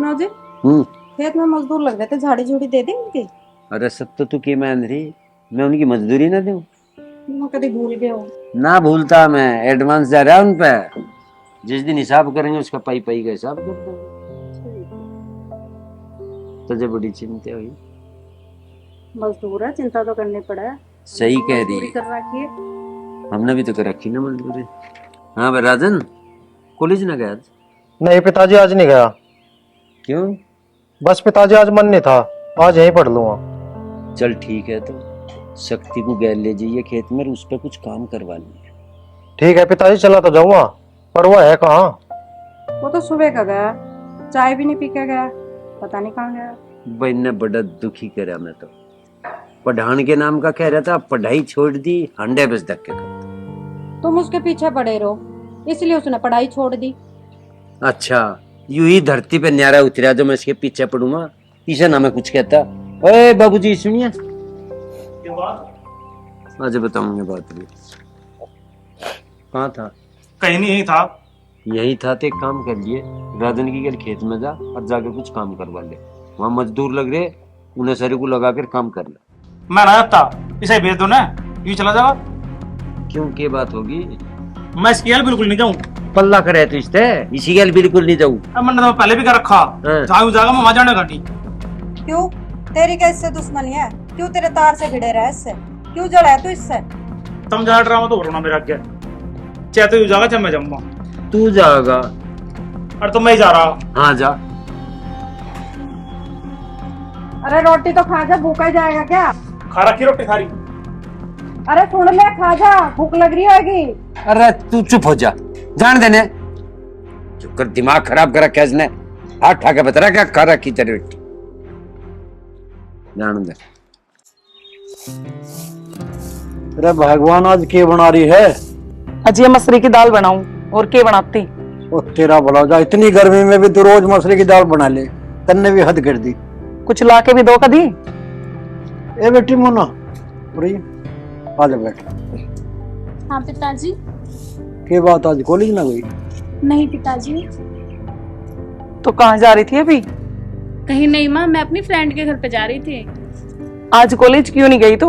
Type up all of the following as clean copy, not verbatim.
सुनो जी, खेत में मजदूर लग रहे थे, झाड़ी झूड़ी दे दी उनकी? अरे सब तो तू की मान रही, मैं उनकी मजदूरी ना दूं? तुम कभी भूल गए हो? ना भूलता, मैं एडवांस जा रहा है उन पे। जिस दिन हिसाब करेंगे उसका पाई पाई का हिसाब कर देंगे। तुझे बड़ी चिंता हुई? मजदूर है, चिंता तो करनी पड़ा। सही कह रही मजदूरी कर रखी है। हमने भी तो कर रखी ना मजदूरी। हाँ भाई राजन, कॉलेज ना गया आज? नहीं पिताजी, आज नहीं गया। क्यों? बस पिताजी आज मन नहीं था, आज यहीं पढ़ लूंगा। चल ठीक है, तो शक्ति को गैर ले जाइए खेत में, उस पर कुछ काम करवा लिए। ठीक है पिताजी, चला तो जाऊंगा, पर वो है कहाँ? वो तो सुबह का गया, चाय भी नहीं पी के गया, पता नहीं कहाँ गया। भाई ने बड़ा दुखी करा, मैं तो पढ़ाने के नाम का कह रहा था, पढ़ाई छोड़ दी, हंडे बस धक्के करता। तुम उसके पीछे पड़े रहो, इसलिए उसने पढ़ाई छोड़ दी। अच्छा, यूं ही धरती पे न्यारा उतरा जो मैं इसके पीछे पड़ूंगा, इसे ना मैं कुछ कहता। ओए बाबूजी सुनिए, आज बताऊंगे बात भी। कहाँ था? कहीं नहीं था। यही था, तो एक काम कर लिए, राजन की घर खेत में जा और जाकर कुछ काम करवा ले। वहाँ मजदूर लग रहे, उन्हें सारे को लगा कर काम कर ले। मैं ना जाता, इसे भेज दो ना, यूं चला जाएगा। क्यों, क्या बात होगी? मैं इसकी हेल्प बिल्कुल नहीं जाऊँ। पल्ला करे तो इससे इसी गल बिल्कुल नहीं जाऊँ। अब मैंने तो पहले भी कर रखा, जहाँ जाएगा मैं वहाँ जाने का नहीं। क्यों, तेरी क्या इससे दुश्मनी है? क्यों तेरे तार से भिड़े रहे इससे? क्यों जड़ा है तू इससे? समझा ड्रामा तो हो ना मेरा क्या, चाहे तो यूं जाएगा चाहे मैं जाऊंगा। तू जाएगा? और तो मैं ही जा रहा। हाँ जा। अरे रोटी तो खा जा, भूखा ही जाएगा क्या? खा रखी रोटी खारी। अरे सुन ले, खा जा, भूख लग रही होगी। अरे तू चुप हो जा, जान देने। चुप कर, दिमाग खराब करा क्या इसने? हाथ ठा के बता रहा क्या खा रखी तेरी रोटी? जान दे। अरे भगवान, आज क्या बना रही है? आज ये मसूरी की दाल बनाऊं, और क्या बनाती? ओ तेरा भला हो जा, इतनी गर्मी में भी तू रोज मसूरी की दाल बना ले, तन्ने भी हद कर दी। कुछ ला के भी दो कदी। ए बेटी मोना, आ जा बैठ। हाँ पिताजी। क्या बात, आज कॉलेज ना गई? नहीं पिताजी। तो कहाँ जा रही थी अभी? कहीं नहीं माँ, मैं अपनी फ्रेंड के घर पे जा रही थी। आज कॉलेज क्यों नहीं गई तू?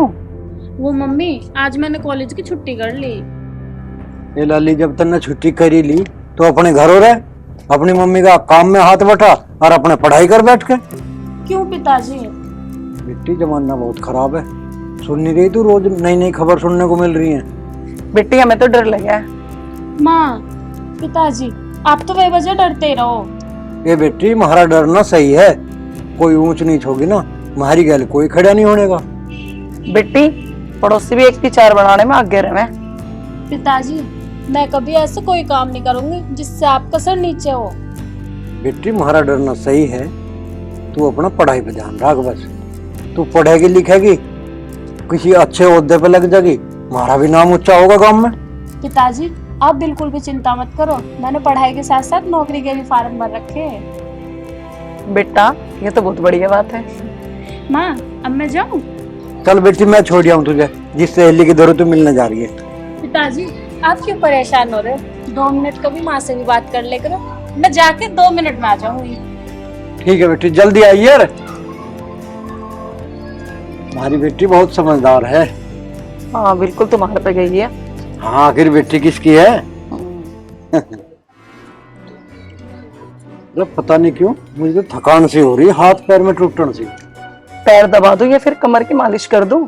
वो मम्मी, आज मैंने कॉलेज की छुट्टी कर ली। ए लाली, जब तन्ने छुट्टी करी ली तो अपने घर हो रहे, अपनी मम्मी का काम में हाथ बटा और अपने पढ़ाई कर बैठ के। क्यों पिताजी? बेटी जमाना बहुत खराब है, सुन नहीं रही तू? रोज नई नई खबर सुनने को मिल रही है। बेटी हमें तो डर लगा है। माँ, पिताजी आप तो बेवजह डरते ही रहो। ये बेटी, हमारा डरना सही है, कोई ऊंच नीच होगी ना, हमारी गल कोई खड़ा नहीं होने का। बेटी, पड़ोसी भी एक की चार बनाने में आगे रहे। पिताजी, मैं कभी ऐसा कोई काम नहीं करूंगी जिससे आपका सर नीचे हो। बेटी, हमारा डरना सही है, तू अपना पढ़ाई पे ध्यान रख बस। तू पढ़ेगी लिखेगी, किसी अच्छे ओहदे पे लग जाएगी, हमारा भी नाम ऊंचा होगा गांव में। पिताजी आप बिल्कुल भी चिंता मत करो, मैंने पढ़ाई के साथ साथ नौकरी के भी फार्म भर रखे हैं। बेटा, ये तो बहुत बढ़िया बात है। माँ, अब मैं जाऊँ? चल बेटी, मैं छोड़ आऊं तुझे, जिस सहेली की जरूरत मिलने जा रही है। पिताजी आप क्यों परेशान हो रहे हो? 2 मिनट कभी माँ से भी बात कर ले करो, मैं जाके 2 मिनट में आ जाऊंगी। ठीक है बेटी, जल्दी आइए यार। हमारी बेटी बहुत समझदार है। हाँ बिल्कुल, तुम्हारे पे गई है। हाँ, आखिर बेटी किसकी है? अरे पता नहीं क्यों मुझे तो थकान सी हो रही है, हाथ पैर में टूटन सी। पैर दबा दूं या फिर कमर की मालिश कर दूं?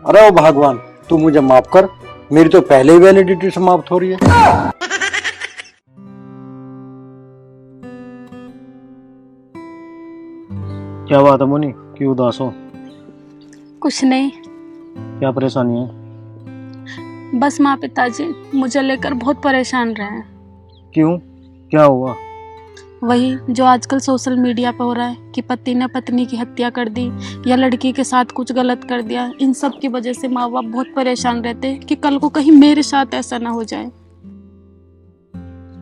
अरे ओ भगवान, तू मुझे माफ कर, मेरी तो पहले ही वैलिडिटी समाप्त हो रही है। क्या बात है मुनी, क्यों उदास हो? कुछ नहीं, क्या परेशानी है? बस माँ पिताजी मुझे लेकर बहुत परेशान रहे हैं। क्यों, क्या हुआ? वही जो आजकल सोशल मीडिया पे हो रहा है कि पति ने पत्नी की हत्या कर दी या लड़की के साथ कुछ गलत कर दिया, इन सब की वजह से माँ बाप बहुत परेशान रहते हैं कि कल को कहीं मेरे साथ ऐसा ना हो जाए।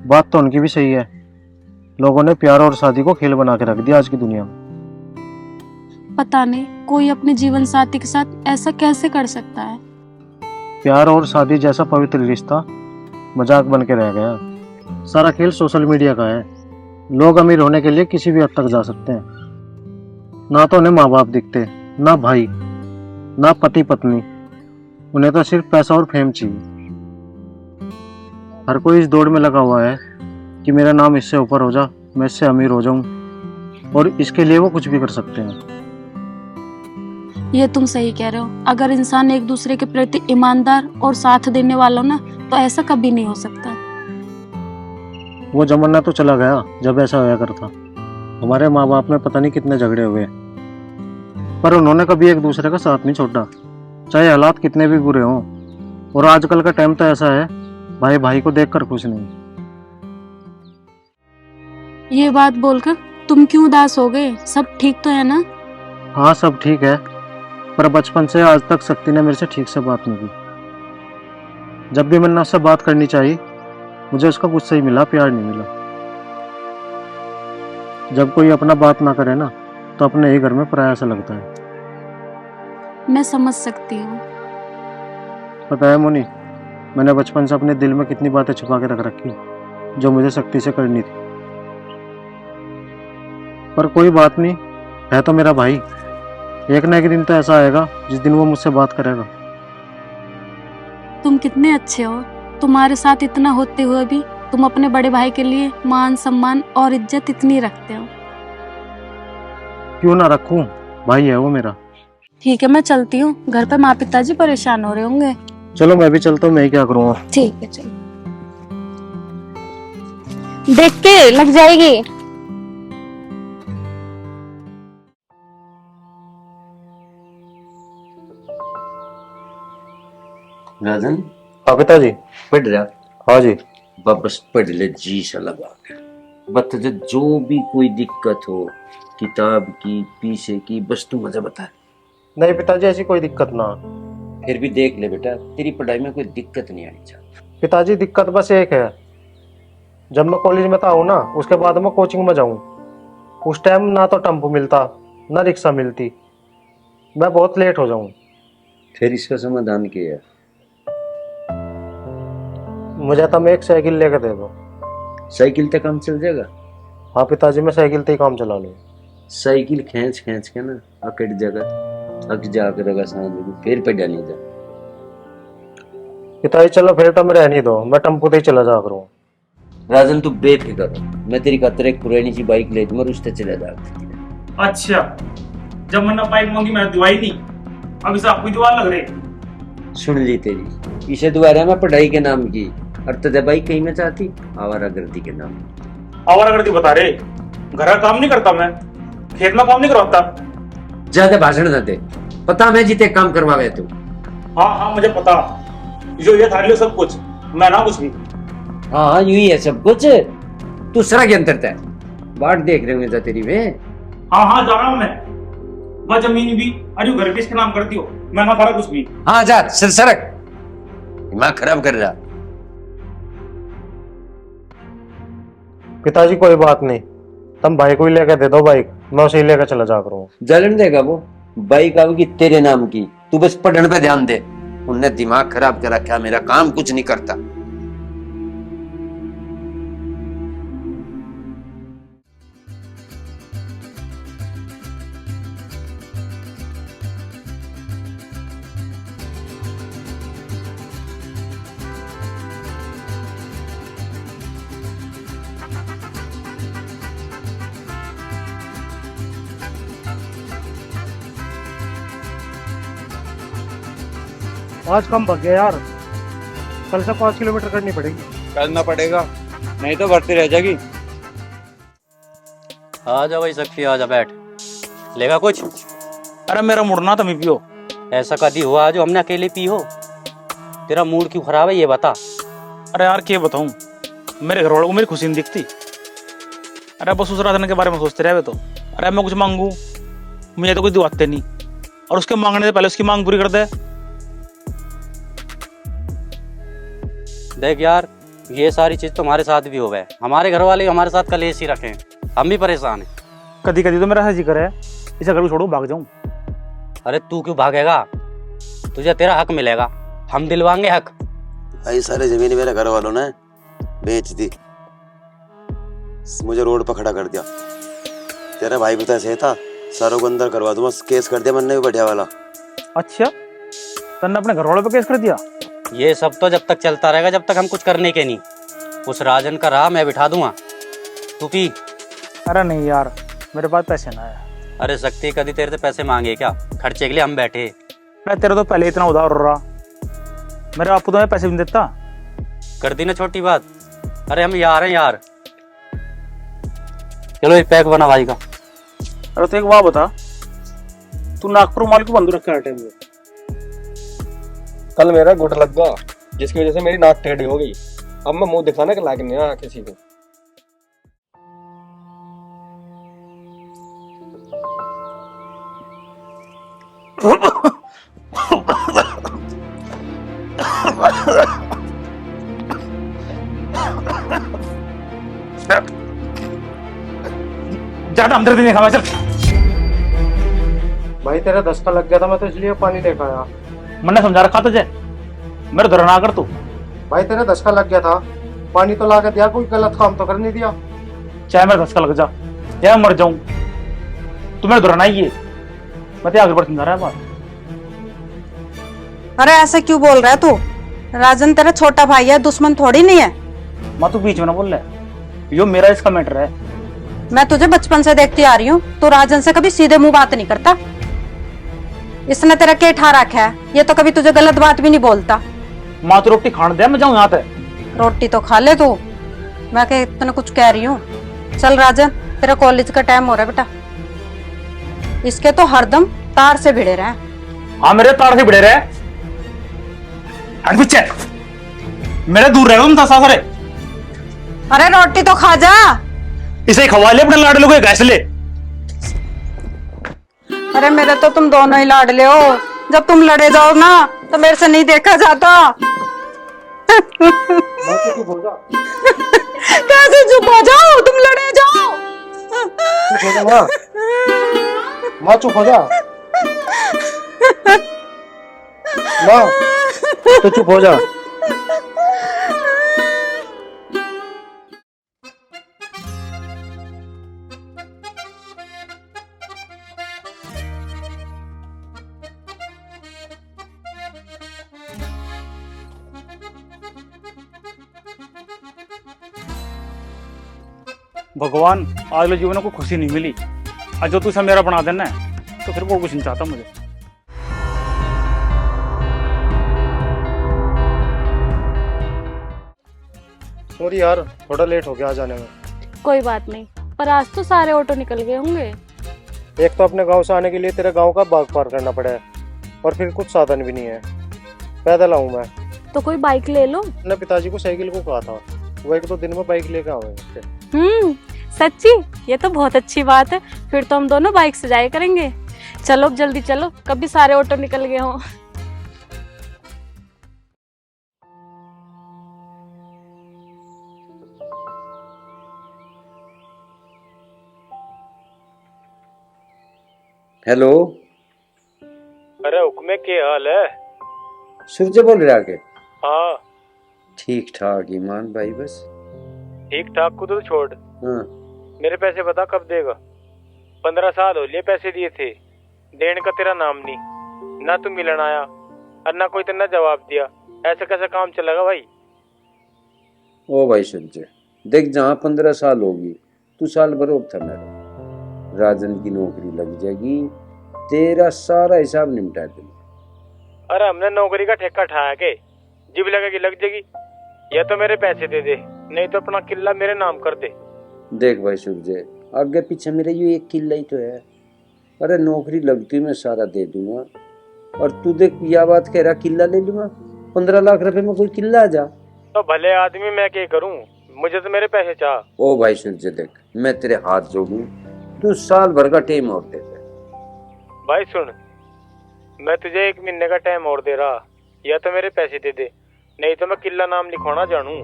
बात तो उनकी भी सही है, लोगों ने प्यार और शादी को खेल बना के रख दिया आज की दुनिया में। पता नहीं कोई अपने जीवन साथी के साथ ऐसा कैसे कर सकता है। प्यार और शादी जैसा पवित्र रिश्ता मजाक बन के रह गया। सारा खेल सोशल मीडिया का है, लोग अमीर होने के लिए किसी भी हद तक जा सकते हैं। ना तो उन्हें माँ बाप दिखते, ना भाई, ना पति पत्नी। उन्हें तो सिर्फ पैसा और फेम चाहिए। हर कोई इस दौड़ में लगा हुआ है कि मेरा नाम इससे ऊपर हो जा, मैं इससे अमीर हो जाऊं, और इसके लिए वो कुछ भी कर सकते हैं। ये तुम सही कह रहे हो। अगर इंसान एक दूसरे के प्रति ईमानदार और साथ देने वाला हो ना, तो ऐसा कभी नहीं हो सकता। वो जमाना तो चला गया जब ऐसा होया करता। हमारे माँ बाप में पता नहीं कितने झगड़े हुए, पर उन्होंने कभी एक दूसरे का साथ नहीं छोड़ा, चाहे हालात कितने भी बुरे हों। और आजकल का टाइम तो ऐसा है, भाई भाई को देखकर खुश नहीं। ये बात बोलकर तुम क्यों उदास हो गए? सब ठीक तो है ना? हाँ, सब ठीक है, पर बचपन से आज तक शक्ति ने मेरे से ठीक से बात नहीं की। जब भी मैंने उससे बात करनी चाहिए, मुझे उसका गुस्सा ही मिला, प्यार नहीं मिला। जब कोई अपना बात ना करे ना, तो अपने ही घर में पराया सा लगता है। मैं समझ सकती हूँ। पता है मोनी, मैंने बचपन से अपने दिल में कितनी बातें छुपा के रख रखी जो मुझे शक्ति से करनी थी। पर कोई बात नहीं, है तो मेरा भाई। एक ना एक दिन तो ऐसा आएगा जिस दिन वो मुझसे बात करेगा। तुम कितने अच्छे हो। तुम्हारे साथ इतना होते हुए भी तुम अपने बड़े भाई के लिए मान सम्मान और इज्जत इतनी रखते हो। क्यों ना रखूं, भाई है वो मेरा। ठीक है, मैं चलती हूँ। घर पे माँ पिताजी परेशान हो रहे होंगे। चलो मैं भी चलता हूँ, मैं ही क्या करूँगा। ठीक है, चलो। देख के लग जाएगी। राजन, हाँ पिताजी। पढ़ रहा? हाँ जी। वापस पढ़ ले जी सा लगा के। बता दे, जो भी कोई दिक्कत हो किताब की, पीछे की, बस तू मुझे बता। नहीं पिताजी, ऐसी कोई दिक्कत ना। फिर भी देख ले बेटा, तेरी पढ़ाई में कोई दिक्कत नहीं आनी चाहिए। पिताजी दिक्कत बस एक है, जब मैं कॉलेज में था ना, उसके बाद मैं कोचिंग में जाऊँ, उस टाइम ना तो टेम्पो मिलता ना रिक्शा मिलती, मैं बहुत लेट हो जाऊँ। फिर इसका समाधान क्या है? मुझे तो मैं एक साइकिल लेकर दे दो। साइकिल तक काम चल जाएगा? हाँ पिताजी, मैं साइकिल से ही काम चला लूँ। साइकिल खींच खींच के ना अकड़ जगह थक जा करेगा, सांझ को फिर पे नहीं जा। पिताजी चलो फिर तो मैं रहने दो, मैं टेम्पो से ही चला जा करूँ। राजन तू बेफिक्र हो, मैं तेरी खातिर एक पुरानी सी बाइक ले दूंगा, उससे चला जा। अच्छा, जब मैंने बाइक मांगी मैंने दिवाई नहीं, अब इसे आपको दीवार लग रही। सुन ली तेरी, इसे दोबारा मैं पढ़ाई के नाम की और तुझे बाइक कहीं में चाहती आवारागर्दी के नाम। आवारागर्दी बता रहे? घर का काम नहीं करता मैं, खेत में काम नहीं करवाता। ज्यादा भाषण न दे, पता मैं जीते काम करवावे तू। हाँ हाँ मुझे पता, जो ये थारी सब कुछ, मैं ना कुछ भी। हाँ यूं ही है सब कुछ, तू सरा के अंतर तय बाट देख रहे होंगे तेरी में। हाँ हाँ जा रहा हूँ मैं, वह जमीन भी अरे घर किसके नाम करती हो, मैं ना थारा कुछ भी। हाँ जा सरक, दिमाग खराब कर रहा। पिताजी कोई बात नहीं, तुम भाई को ही लेकर दे दो बाइक, मैं उसे ही लेकर चला जा करूँ। जलन देगा वो, बाइक आवेगी तेरे नाम की, तू बस पढ़ने पे ध्यान दे। उनने दिमाग खराब कर रखा, मेरा काम कुछ नहीं करता। आज कम भग गया यार, कल से 5 किलोमीटर करनी पड़ेगी। करना पड़ेगा, नहीं तो बढ़ती रह जाएगी। आ जा भाई शक्ति, आ जा बैठ। लेगा कुछ? अरे मेरा मुड़ना तो मैं पियो। ऐसा कभी हुआ जो हमने अकेले पी हो? तेरा मूड क्यों खराब है ये बता। अरे यार क्या बताऊं, मेरे घर वालों को मेरी खुशी नहीं दिखती। अरे बस उस राधन के बारे में सोचते रहे तो। अरे मैं कुछ मांगू, मुझे तो कुछ दिवाते नहीं, और उसके मांगने से पहले उसकी मांग पूरी कर दे। देख यार, ये सारी चीज तुम्हारे साथ भी हो गए, हमारे घर वाले हमारे साथ कलेश ही रखे, हम भी परेशान हैं। कभी कभी तो मेरा ऐसा जिक्र है इसे घर को छोड़ू भाग जाऊं। अरे तू क्यों भागेगा, तुझे तेरा हक मिलेगा, हम दिलवाएंगे हक। भाई सारी जमीन मेरे घर वालों ने बेच दी, मुझे रोड पर खड़ा कर दिया। तेरा भाई भी तो ऐसे था, सारों को अंदर करवा दूंगा, केस कर दिया मैंने भी बढ़िया वाला। अच्छा, तन्ने अपने घर वालों पे केस कर दिया? ये सब तो जब तक चलता रहेगा जब तक हम कुछ करने के नहीं। उस राजन का राह मैं बिठा दूंगा, तू पी। अरे नहीं यार, मेरे पास पैसे ना है। अरे शक्ति कभी तेरे से पैसे मांगे क्या? खर्चे के लिए हम बैठे। मैं तेरे तो पहले इतना उधार हो रहा, मेरे बापू तो मैं पैसे भी नहीं देता। कर दी ना छोटी बात। अरे हम यार हैं यार। चलो एक पैक बना भाई का। अरे तो एक बात बता, तू नागपुर माल क्यों बंद रखा है टाइम में? कल मेरा गुट लग गया जिसकी वजह से मेरी नाक टेढ़ी हो गई। अब मैं मुंह दिखाने के लायक नहीं रहा किसी को। ज्यादा हमदर्दी नहीं खावा, चल। भाई तेरा धक्का लग गया था, मैं तो इसलिए पानी लेकर आया। मैंने समझा रखा तुझे, मेरे धर ना कर तू। भाई तेरा धक्का लग गया था, पानी तो ला के दिया, कोई गलत काम तो कर नहीं दिया। चाहे मेरा धक्का लग जा या मैं मर जाऊं, तू मेरे धर ना ही है। मैं तो आगे बढ़ समझा रहा है बात। अरे ऐसे क्यों बोल रहा है तू? राजन तेरा छोटा भाई है, दुश्मन थोड़ी नहीं है। माँ तू बीच में ना बोल रहा है, यो मेरा इसका मैटर है। मैं तुझे बचपन से देखती आ रही हूँ, तू राजन से कभी सीधे मुंह बात नहीं करता। इसने तेरा क्या ठा रखा है, ये तो कभी तुझे गलत बात भी नहीं बोलता। माँ तो रोटी खाने दे, मैं जाऊँ यहाँ पे। रोटी तो खा ले तू, मैं क्या इतना कुछ कह रही हूँ। चल राजन, तेरा कॉलेज का टाइम हो रहा है बेटा। इसके तो हरदम तार से भिड़े रहे। हाँ मेरे तार से भिड़े रहे, पीछे मेरे दूर रहे तुम दसा सारे। अरे रोटी तो खा जा। इसे खवा ले अपने लाडले को, गैस ले। अरे मेरे तो तुम दोनों ही लाडले हो, जब तुम लड़े जाओ ना तो मेरे से नहीं देखा जाता। कैसे चुप हो जाओ, तुम लड़े जाओ। माँ चुप हो जा, माँ तो चुप हो जा। भगवान, अगले जीवन को खुशी नहीं मिली, आज जो तू इसे मेरा बना देना है तो फिर वो कुछ नहीं चाहता मुझे। सॉरी यार, थोड़ा लेट हो गया आ जाने में। कोई बात नहीं, पर आज तो सारे ऑटो निकल गए होंगे। एक तो अपने गांव से आने के लिए तेरे गांव का बाग पार करना पड़ा है, और फिर कुछ साधन भी नहीं है, पैदल आऊं मैं। तो कोई बाइक ले लो। मैंने पिताजी को साइकिल को कहा था, वो एक दो दिन में बाइक लेकर आवेंगे। सच्ची? ये तो बहुत अच्छी बात है, फिर तो हम दोनों बाइक से जाया करेंगे। चलो अब जल्दी चलो, कभी सारे ऑटो निकल गए हों। हेलो। अरे हुक्मे के हाल है? सूरज बोल रहा के? हाँ ठीक ठाक ईमान भाई, बस ठीक ठाक को तो छोड़। हाँ। मेरे पैसे बता कब देगा? 15 साल हो लिए पैसे दिए थे, देने का तेरा नाम नहीं, ना तू मिलन आया और ना कोई तेना जवाब दिया। ऐसे कैसे काम चलेगा भाई? ओ भाई सूरज देख, जहाँ 15 साल होगी तू साल भर था मेरा, राजन की नौकरी लग जाएगी, तेरा सारा हिसाब निपटा देंगे। अरे हमने नौकरी का ठेका ठाया के, जिब लगेगी लग जाएगी। या तो मेरे पैसे दे दे, नहीं तो अपना किला मेरे नाम कर दे। देख भाई सूरज, आगे पीछे मेरा ये एक किला ही तो है। अरे नौकरी लगती मैं सारा दे दूंगा, और तू देख यह बात कह रहा किला ले लूंगा। 15 लाख रुपए में कोई किला आ जा? तो भले आदमी मैं क्या करूं, मुझे तो मेरे पैसे चाह। ओ भाई सूरज देख, मैं तेरे हाथ जोड़ूं, तू साल भर का टाइम और दे दे। भाई सुन, मैं तुझे 1 महीने का टाइम और दे रहा, या तो मेरे पैसे दे दे, नहीं तो मैं किला नाम लिखवाना जानू।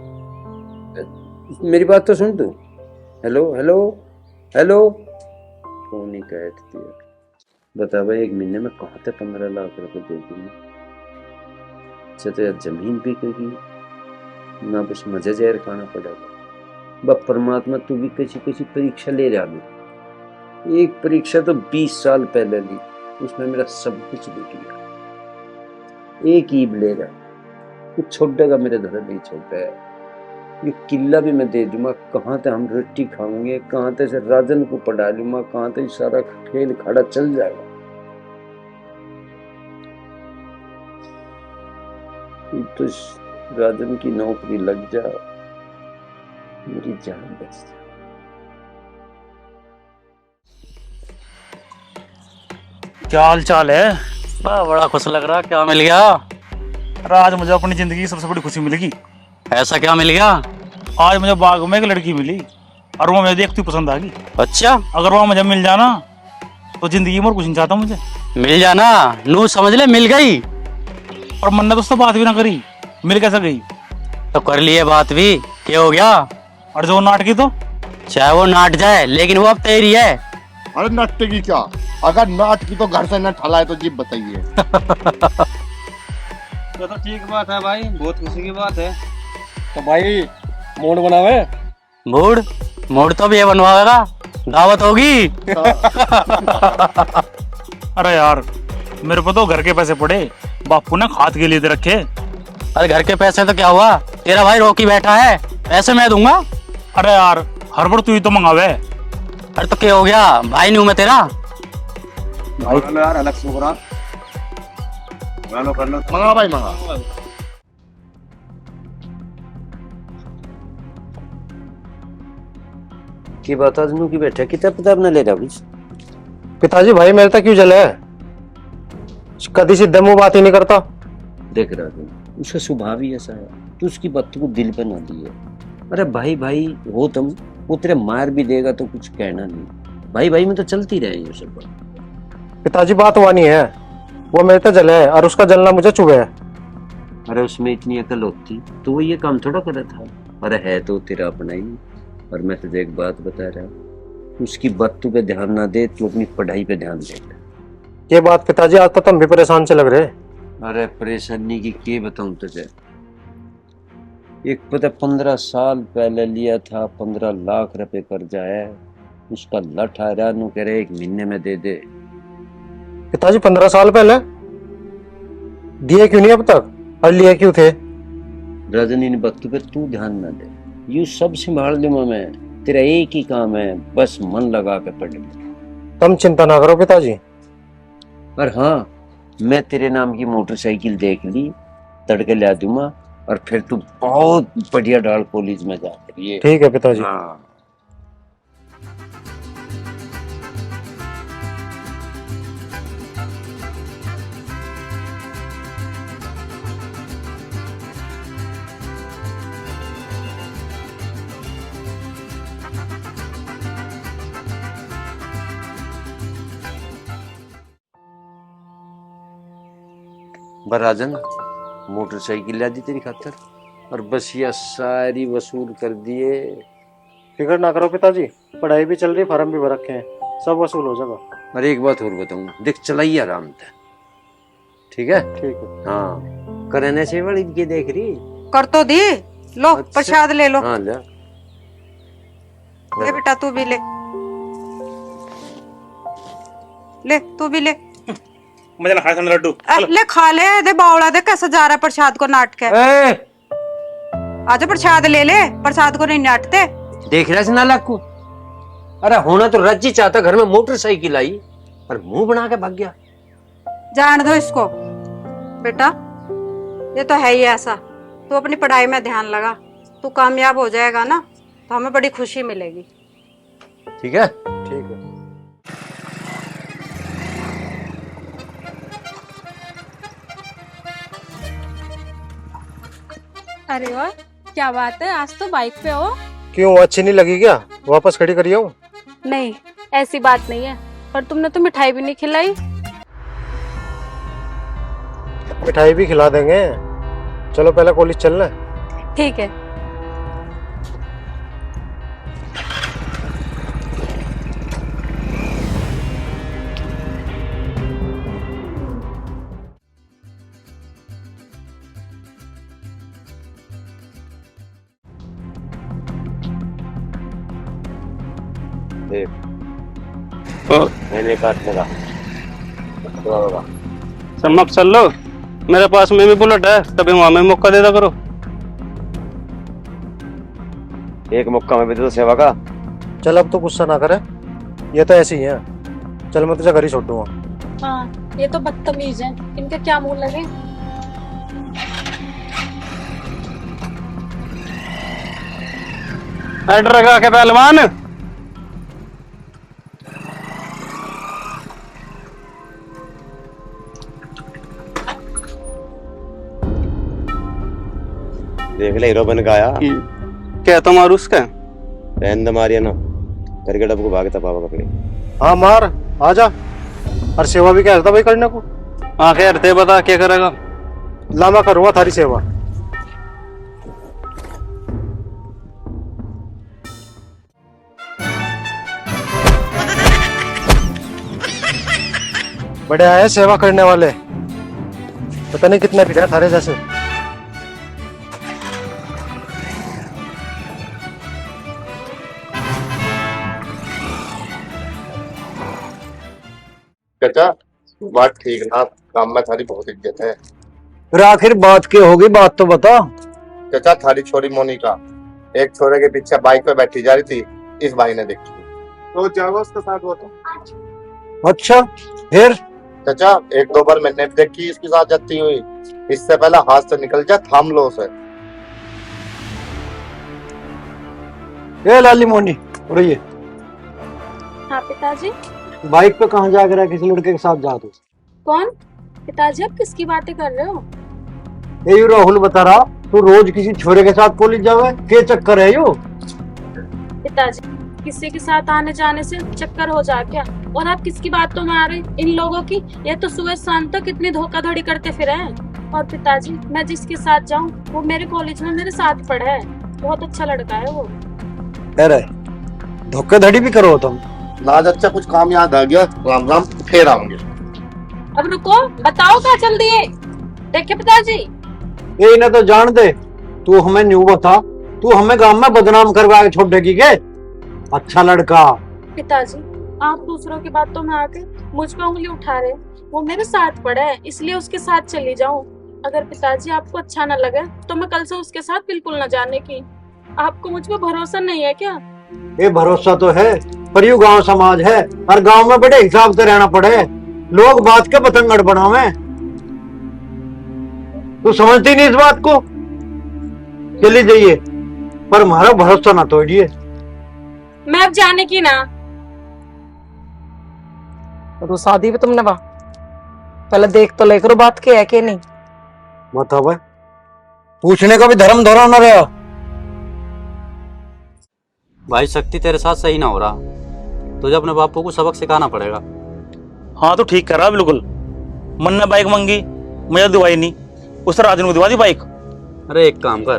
मेरी बात तो सुन तू। हेलो हेलो हेलो, फोन ही काट दिया। बता भाई, 1 महीने में कहाँ से 15 लाख रुपए दे दूंगा? अच्छा तो यार जमीन बिकेगी ना, बस मजे जहर खाना पड़ेगा। बस परमात्मा तू भी कैसी कैसी परीक्षा ले रहा है। एक परीक्षा तो 20 साल पहले ली, उसमें मेरा सब कुछ लूट गया। एक ईब ले रहा, कुछ छोड़ेगा मेरे घर नहीं छोड़ता है। ये किला भी मैं दे दूंगा, कहाँ तक हम रोटी खाएंगे, कहाँ तक से राजन को पढ़ा लूंगा, कहाँ तक सारा खेल खड़ा चल जाएगा। तो राजन की नौकरी लग जा, मेरी जान बच जा। क्या हाल चाल है? बड़ा खुश लग रहा, क्या मिल गया? अरे आज मुझे अपनी जिंदगी की सबसे बड़ी खुशी मिलेगी। ऐसा क्या मिल गया? आज मुझे बाग में एक लड़की मिली और वो मुझे देखती पसंद आ गई। अच्छा, अगर वो मुझे मिल जाना तो जिंदगी में और कुछ नहीं चाहता मुझे। मिल जाना नू समझ ले, मिल गई। और मन ने तो उससे बात भी ना करी, मिल कैसे गई? तो कर लिए बात भी, क्या हो गया? और जो नाटकी तो चाहे वो नाट जाए, लेकिन वो अब तेरी है। अरे नाट्य की क्या, अगर नाट की तो घर से न ठलाए तो जीप बताइए। तो ठीक बात है भाई, बहुत खुशी की बात है। तो भाई मूड बनावे। मूड तो भी ये बनवाएगा, दावत होगी। अरे यार मेरे को तो घर के पैसे पड़े, बापू ने खाद के लिए दे रखे। अरे घर के पैसे तो क्या हुआ, तेरा भाई रोकी बैठा है, पैसे मैं दूंगा। अरे यार हर बार तू ही तो मंगावे। अरे तो क्या हो गया, भाई नहीं हूं मैं तेरा? भाई यार अलग से कर लो, मंगा भाई मंगा। की बात आज नू की बैठा, किताब किताब न ले रहा कुछ। पिताजी भाई मेरे तक क्यों जले है? कभी सीधे मुंह बात ही नहीं करता। देख राजन, उसका स्वभाव ही ऐसा है, तू उसकी बात को दिल पे ना दिए। अरे भाई भाई हो तुम, वो तेरे मार भी देगा तो कुछ कहना नहीं। भाई भाई में तो चलती रहे ये सब। पिताजी बात हुआ नहीं है, वो मेरे तक जले है और उसका जलना मुझे चुभे है। अरे उसमें इतनी अकल होती तो वो ये काम थोड़ा कर रहा था। अरे है तो तेरा अपना ही। और मैं तुझे एक बात बता रहा हूँ, उसकी बातों पे ध्यान ना दे, तू अपनी पढ़ाई पे ध्यान दे। ये बात पिताजी आज तो तुम भी परेशान से लग रहे। अरे परेशानी की क्या बताऊं तुझे। एक पता 15 साल पहले लिया था, 15 लाख रुपए कर्जा है, उसका लठ आ रहा, नु कह रहे 1 महीने में दे दे। पिताजी 15 साल पहले दिए क्यों नहीं अब तक, और लिए क्यों थे? रजनी इन बातों पे तू ध्यान ना दे, यू सब संभाल लूंगा मैं। तेरा एक ही काम है, बस मन लगा के पढ़ ले। तुम चिंता ना करो पिताजी। और हाँ, मैं तेरे नाम की मोटरसाइकिल देख ली, तड़के ला दूंगा, और फिर तू बहुत बढ़िया डाल कॉलेज में जा। ये ठीक है पिताजी। हाँ। राजन मोटरसाइकिल ला दी तेरी खातर, और बस ये सारी वसूल कर दिए। फिक्र ना करो पिताजी, पढ़ाई भी चल रही, फार्म भी भर रखे हैं, सब वसूल हो जाएगा। और एक बात और बताऊं, देख चलाइए आराम से, ठीक है? ठीक है। हाँ, करने से बड़ी ये देख रही कर तो दी, लो अच्छा। प्रसाद ले लो। हाँ ले बेटा तू भी ले, ले तू भी ले। मुझे ना खाए लड्डू। ले खा ले, दे बावड़ा दे कैसे जा रहा है प्रसाद को नाट के। आज प्रसाद ले ले, प्रसाद को नहीं नाटते। देख रहा है नालायक को। अरे होना तो रज्जी चाहता, घर में मोटरसाइकिल आई और मुंह बना के भाग गया। जान दो इसको बेटा, ये तो है ही ऐसा। तू अपनी पढ़ाई में ध्यान लगा, तू कामयाब हो जाएगा ना तो हमें बड़ी खुशी मिलेगी। ठीक है? ठीक है। अरे वाह, क्या बात है, आज तो बाइक पे हो। क्यों, अच्छी नहीं लगी क्या? वापस खड़ी करिए। नहीं, ऐसी बात नहीं है, पर तुमने तो मिठाई भी नहीं खिलाई। मिठाई भी खिला देंगे, चलो पहले कॉलेज चलना। ठीक है। मैंने काटने का सम्मक चल लो, मेरे पास में भी बुलेट है, कभी वहां में मौका दे दो करो। एक मौका में भी तो सेवा का। चल अब तो गुस्सा ना करे, ये तो ऐसे ही है। चल मैं तुझे घर ही छोड़ दूंगा। हाँ, ये तो बदतमीज है, इनका क्या मुंह लगे। एडर लगा के पहलवान। देख ले हीरो बन गया। क्या तो मारू उसका? रहन दे मारिया ना करके डब को भागता पावा कपड़े। हाँ मार, आजा। और सेवा भी क्या था भाई करने को? आखिर हरते बता क्या करेगा? ला मैं करूंगा थारी सेवा। बड़े आए सेवा करने वाले, पता नहीं कितने फिर थारे जैसे। चाचा बात ठीक ना, काम में थारी बहुत इज्जत है। फिर आखिर बात क्या होगी, बात तो बता। चाचा थारी छोरी मोनिका एक छोरे के पीछे बाइक पे बैठी जा रही थी, इस भाई ने देखी तो जाओ उसके साथ वो तो। अच्छा फिर? चाचा एक दो बार मैंने भी देखी इसके साथ जाती हुई, इससे पहले हाथ से निकल जा, थाम लो उसे। ये लाली मोनी उड़िए। हाँ पिताजी। बाइक पे कहाँ जा कर किसी लड़के के साथ जा तू? कौन? पिताजी आप किसकी बातें कर रहे हो? ये राहुल बता रहा, तू रोज किसी छोरे के साथ कॉलेज जावे, क्या चक्कर है यो? पिताजी किसी के साथ आने जाने से चक्कर हो जा क्या? और आप किसकी बातों में आ रहे? इन लोगों की। ये तो सुबह शाम तक इतनी धोखाधड़ी करते फिरे हैं। और पिताजी मैं जिसके साथ जाऊं वो मेरे कॉलेज में मेरे साथ पढ़ा है, बहुत अच्छा लड़का है वो। अरे धोखाधड़ी भी करो तुम? ना अच्छा कुछ काम याद आ गया, राम राम फिर आऊंगे। अब रुको, बताओ कहाँ चल दिए? देखे पिताजी, ये इन्हें तो जान दे, तू हमें न्यू बता, तू हमें गांव में बदनाम करवा के छोड़ देगी के? अच्छा लड़का। पिताजी आप दूसरों की बातों में आके मुझ पे उंगली उठा रहे। वो मेरे साथ पढ़ा है इसलिए उसके साथ चली जाऊं। अगर पिताजी आपको अच्छा न लगे तो मैं कल से उसके साथ बिल्कुल न जाने की। आपको मुझ पे भरोसा नहीं है क्या? ये भरोसा तो है, पर यू गांव समाज है, हर गांव में बड़े हिसाब से रहना पड़े, लोग बात के पतंगड़ बनावे। तू समझती नहीं इस बात को? चली जाइए, पर हमारा भरोसा ना तोड़िए। मैं अब जाने की ना। तो शादी भी तुमने पहले देख तो ले करो बात क्या है कि नहीं। बता भाई, पूछने का भी धर्म धोरा न रहा। भाई शक्ति तेरे साथ सही ना हो रहा, तुझे अपने बापू को सबक सिखाना पड़ेगा। हाँ तो ठीक कर रहा बिल्कुल। मन ने बाइक मांगी, मुझे दिवाई नहीं, उस राजन को दिवा दी बाइक। अरे एक काम कर,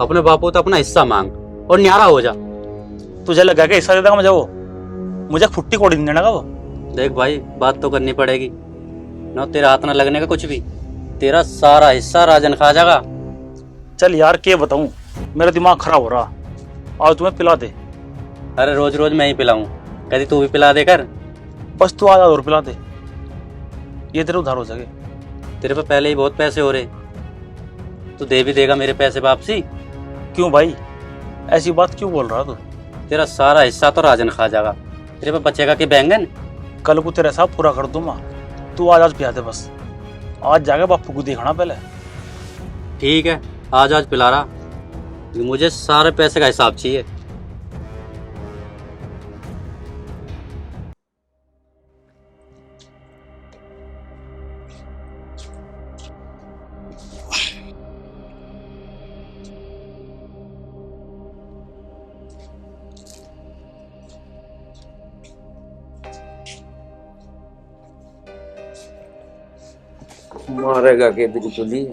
अपने बापू तो अपना हिस्सा मांग और न्यारा हो जा। तुझे लगा के हिस्सा देगा मुझे वो? मुझे फुट्टी कोड़ी नहीं देना का वो। देख भाई बात तो करनी पड़ेगी ना, तेरा हाथ ना लगने का कुछ भी, तेरा सारा हिस्सा राजन खा जाएगा। चल यार क्या बताऊं, मेरा दिमाग खराब हो रहा, आज तुम्हें पिला दे। अरे रोज रोज मैं ही पिलाऊं, कभी तू भी पिला दे कर। बस तू आधा और पिला दे, ये तेरे उधार हो सके। तेरे पे पहले ही बहुत पैसे हो रहे, तू दे भी देगा मेरे पैसे वापसी? क्यों भाई ऐसी बात क्यों बोल रहा तू? तेरा सारा हिस्सा तो राजन खा जाएगा, तेरे पे बचेगा कि बैंगन? कल को तेरा हिसाब पूरा कर दूंगा, तू आज पिला दे बस। आज जाके बापू को देखना पहले। ठीक है आज पिला रहा, मुझे सारे पैसे का हिसाब चाहिए। मारेगा के बिल्कुल ही।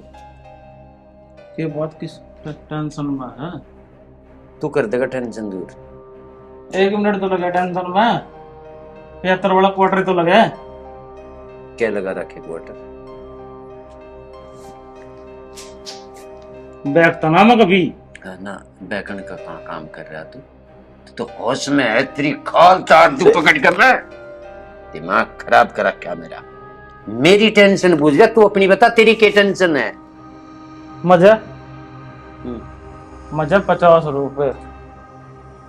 के बात किस टेंशन में है? तू कर देगा टेंशन दूर। 1 मिनट तो लगे टेंशन में, 75 वाला क्वार्टर तो लगे। क्या लगा रखे क्वार्टर? बैग तना मैं कभी ना बैगन का काम कर रहा तू तो होश में है? तेरी खाल चाट तू पकड़ कर रहा है। दिमाग खराब कर रखा मेरा। मेरी टेंशन बुझ गया, तू अपनी बता, तेरी क्या टेंशन है? मुझे 50 रुपए।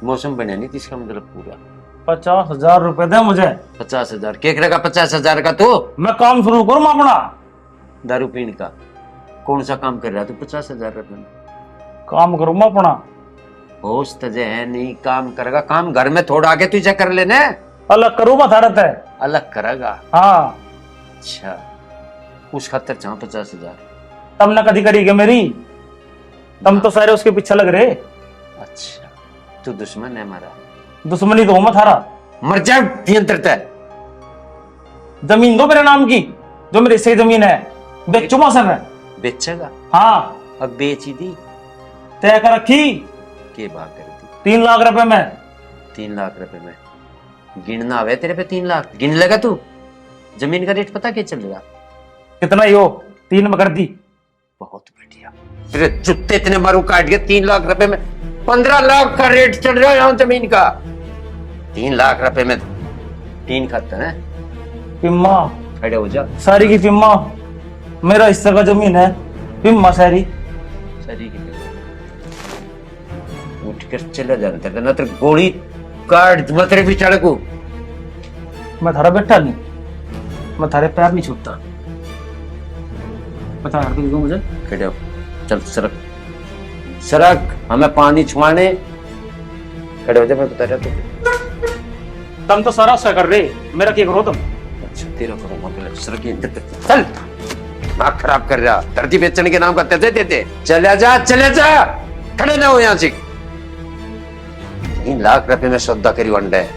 मौसम बना नहीं इसका मतलब पूरा 50,000 रुपए दे मुझे। 50,000 केकरे का 50,000 का? तो मैं काम शुरू करूँ अपना। दारू पीने का कौन सा काम कर रहा तू 50,000 रुपए में? काम करूँ मैं अपना। होश तुझे है नहीं, काम करेगा। काम घर में थोड़ा आगे तुझे कर लेना। अलग करूँ मैं थारत है। अलग करेगा? हाँ। अच्छा, उस खातर चाह 50,000 तब न कदी करी मेरी, तुम तो सारे उसके पीछे लग रहे। अच्छा, तू दुश्मन है हमारा? दुश्मनी तो मैं थारा। मर जा नियंत्रित। जमीन दो मेरे नाम की, जो मेरी सही जमीन है, बेचूंगा सर मैं। बेचेगा? हाँ। अब बेच ही दी? तय कर रखी। के बात कर दी? 3 लाख रुपए में। 3 लाख रुपए में गिनना आवे तेरे पे? 3 लाख गिन लेगा तू? जमीन का रेट पता क्या चल रहा? कितना ही हो, 3 में कर दी। बहुत बढ़िया। तेरे जूते इतने मारू काट गए। 3 लाख रुपए में 15 लाख का रेट चल रहा है यहाँ जमीन का। 3 लाख रुपए में 3 खाता है? पिम्मा खड़े हो जा। सारी की पिम्मा, मेरा हिस्सा का जमीन है पिम्मा सारी। सारी की उठ कर चला जाता है ना, तो गोली काट मतरे भी चढ़ को। मैं थारा बैठा नहीं, मैं थारे पैर नहीं छूटता। 50,000 रुपये दो मुझे। खड़े हो, चल सड़क सड़क, हमें पानी छुआने। खड़े हो जा, मैं बता रहा तुझे। तुम तो सारा उसका कर रहे, मेरा क्या करो तुम? अच्छा तेरा करो, मतलब सड़क के चल। दिमाग खराब कर रहा, धरती बेचने के नाम का तेजे देते। चले जा चले जा, खड़े ना हो यहाँ से। 3 लाख रुपए में सौदा करी वंडे,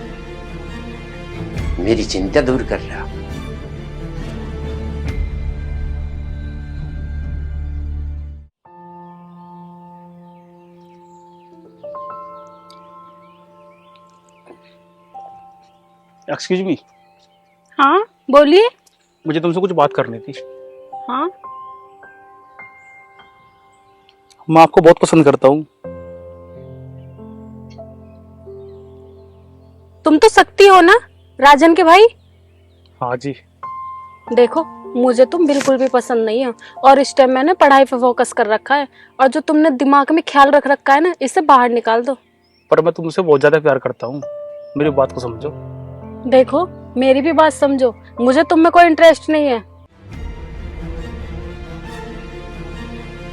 मेरी चिंता दूर कर रहा। Excuse me. हाँ बोलिए। मुझे तुमसे कुछ बात करनी थी। हाँ मैं आपको बहुत पसंद करता हूँ। तुम तो सकती हो ना, राजन के भाई। हाँ जी। देखो मुझे तुम बिल्कुल भी पसंद नहीं है, और इस टाइम मैंने पढ़ाई पे फोकस कर रखा है, और जो तुमने दिमाग में ख्याल रख रखा है ना, इसे बाहर निकाल दो। पर मैं तुमसे बहुत ज्यादा प्यार करता हूँ, मेरी बात को समझो। देखो मेरी भी बात समझो, मुझे तुम में कोई इंटरेस्ट नहीं है।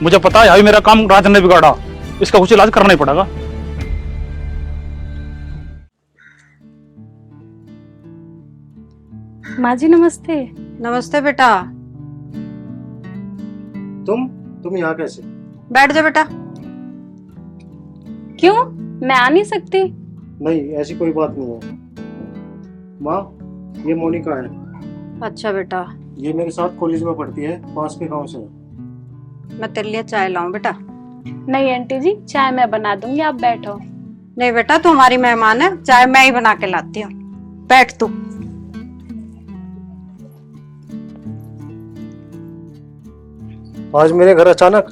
मुझे पता है अभी मेरा काम राजन ने बिगाड़ा, इसका कुछ इलाज करना ही पड़ेगा। माँ जी नमस्ते। नमस्ते बेटा। तुम यहाँ कैसे? बैठ जा बेटा। क्यों, मैं आ नहीं सकती? नहीं, ऐसी कोई बात नहीं है माँ। ये मोनिका है। अच्छा बेटा। ये मेरे साथ कॉलेज में पढ़ती है, पास के गांव से। मैं तेरे लिए चाय लाऊं बेटा? नहीं आंटी जी, चाय मैं बना दूंगी, आप बैठो। नहीं बेटा, तू हमारी मेहमान है, चाय मैं ही बना के लाती हूँ। बैठ तू। आज मेरे घर अचानक?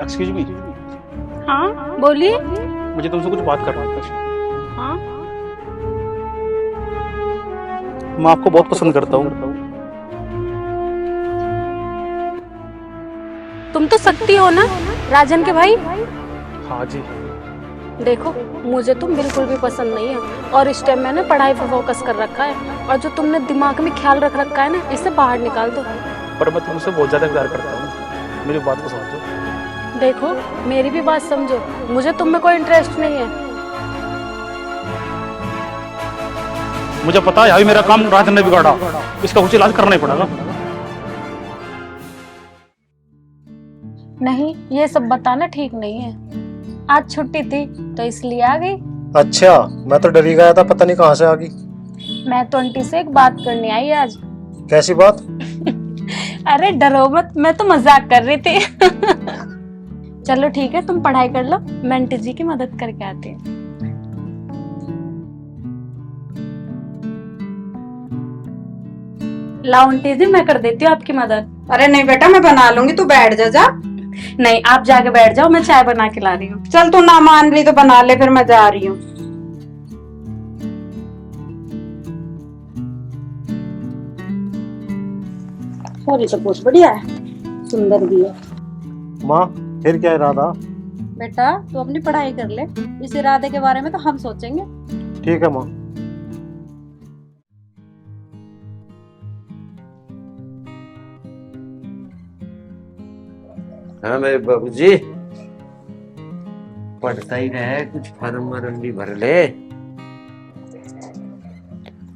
Excuse me. हाँ बोलिए। मुझे तुमसे कुछ बात करना था। हाँ मैं आपको बहुत पसंद करता हूँ। तुम तो सकती हो ना, राजन के भाई। हाँ जी। देखो मुझे तुम बिल्कुल भी पसंद नहीं है, और इस टाइम मैंने पढ़ाई पे फोकस कर रखा है, और जो तुमने दिमाग में ख्याल रख रखा है ना, इसे बाहर निकाल दो। पर मैं तुमसे बहुत ज्यादा प्यार करता हूँ, मेरी बात को समझो। देखो मेरी भी बात समझो, मुझे तुम में कोई इंटरेस्ट नहीं है। मुझे पता है अभी मेरा काम राजन ने बिगाड़ा, इसका कुछ इलाज करना ही पड़ेगा। नहीं, ये सब बताना ठीक नहीं है। आज छुट्टी थी तो इसलिए आ गई। अच्छा, मैं तो डर ही गया था, पता नहीं कहाँ से आ गई। मैं तो आंटी से एक बात करने आई आज। कैसी बात? अरे डरो मत, मैं तो मजाक कर रही थी। चलो ठीक है, तुम पढ़ाई कर लो, मैं आंटी जी की मदद करके आती हूँ। लाओ आंटी जी, मैं कर देती हूँ आपकी मदद। अरे नहीं बेटा, मैं बना लूंगी, तू बैठ जा। नहीं, आप जाके बैठ जाओ, मैं चाय बना के ला रही हूँ। चल तू ना मान रही तो बना ले, फिर मैं जा रही हूँ। सॉरी तो बहुत बढ़िया है, सुंदर भी है। माँ फिर क्या इरादा? बेटा तू अपनी पढ़ाई कर ले, इस इरादे के बारे में तो हम सोचेंगे। ठीक है माँ। हाँ मेरे बाबूजी, पढ़ता ही रहे, कुछ फॉर्म वरम भी भर ले।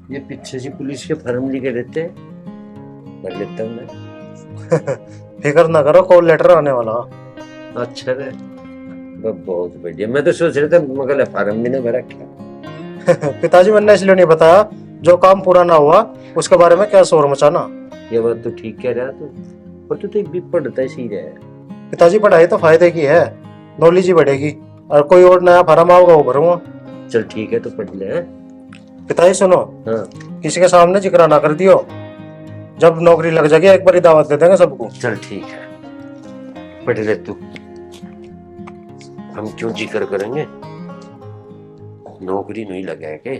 ये पीछे से पुलिस के फॉर्म लिखे रहते हैं, भर लेता हूँ मैं। फिक्र ना करो, कॉल लेटर आने वाला। अच्छा रे, बहुत बढ़िया। मैं तो सोच रहा था मगर फॉर्म भी ना भरा क्या। पिताजी मैंने इसलिए नहीं बताया, जो काम पूरा ना हुआ उसके बारे में क्या शोर मचाना। ये बात तो ठीक कह रहा तू, पर तू तो एक भी पढ़ता ही सही रहा। पिताजी पढ़ाई तो फायदे की है, नॉलेज ही बढ़ेगी, और कोई और नया फॉर्म आओगा वो भरूंगा। चल ठीक है, तो पढ़ ले। हाँ? पिताजी सुनो, हाँ किसी के सामने जिक्र ना कर दियो, जब नौकरी लग जाएगी एक बार ही दावत दे देंगे सबको। चल ठीक है, पढ़ ले तू, हम क्यों जिक्र करेंगे, नौकरी नहीं लगा के।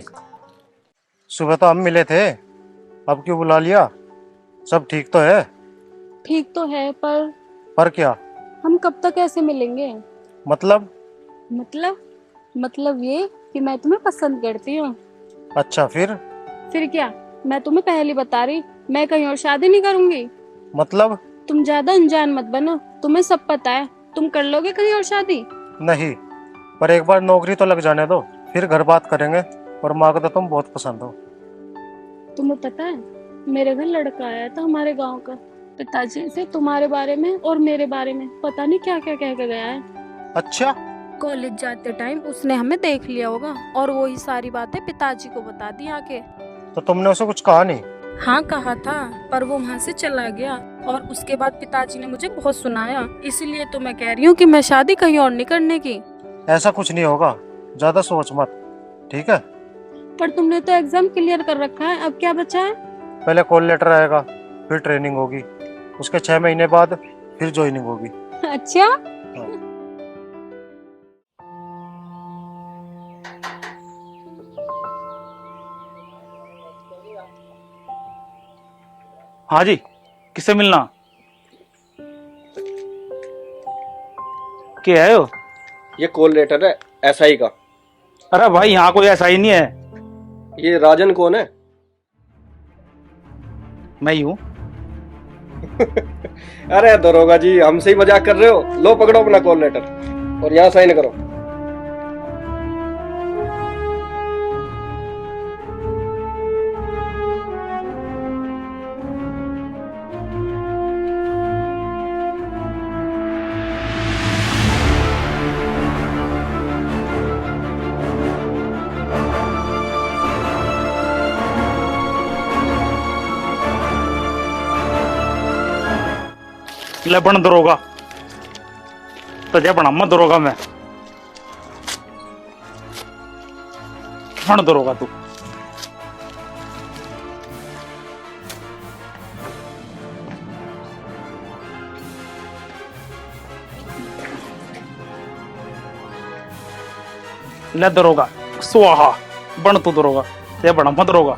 सुबह तो हम मिले थे, अब क्यों बुला लिया? सब ठीक तो है? ठीक तो है, पर क्या? हम कब तक ऐसे मिलेंगे? मतलब मतलब ये कि मैं तुम्हें पसंद करती हूँ। अच्छा फिर क्या? मैं तुम्हें पहले बता रही, मैं कहीं और शादी नहीं करूंगी। मतलब? तुम ज्यादा अनजान मत बनो, तुम्हें सब पता है। तुम कर लोगे कहीं और शादी? नहीं, पर एक बार नौकरी तो लग जाने दो, फिर घर बात करेंगे। और माँ को तो तुम बहुत पसंद हो। तुम्हें पता है, मेरे घर लड़का आया था हमारे गांव का, पिताजी से तुम्हारे बारे में और मेरे बारे में पता नहीं क्या क्या कह के गया है। अच्छा? कॉलेज जाते टाइम उसने हमें देख लिया होगा और वो ही सारी बातें पिताजी को बता दी आके। तो तुमने उसे कुछ कहा नहीं? हाँ कहा था, पर वो वहाँ से चला गया और उसके बाद पिताजी ने मुझे बहुत सुनाया। इसीलिए तो मैं कह रही हूँ कि मैं शादी कहीं और नहीं करने की। ऐसा कुछ नहीं होगा, ज्यादा सोच मत, ठीक है? पर तुमने तो एग्जाम क्लियर कर रखा है, अब क्या बचा है? पहले कॉल लेटर आएगा, फिर ट्रेनिंग होगी, उसके 6 महीने बाद फिर ज्वाइनिंग होगी। अच्छा? हाँ जी, किससे मिलना? क्या है हो? ये कॉल लेटर है एसआई का। अरे भाई यहाँ कोई ऐसा ही नहीं है। ये राजन कौन है? मैं ही हूँ। अरे दरोगा जी, हमसे ही मजाक कर रहे हो? लो पकड़ो अपना कॉल लेटर और यहाँ साइन करो। ले बन दरोगा, तुझे बना मत दरोगा मैं, बन दरोगा तू। ले दरोगा स्वाहा, बन तू दरोगा, ते बना मत दरोगा।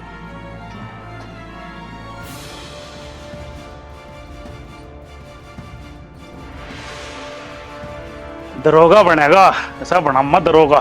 दरोगा बनेगा, ऐसा बना मत दरोगा।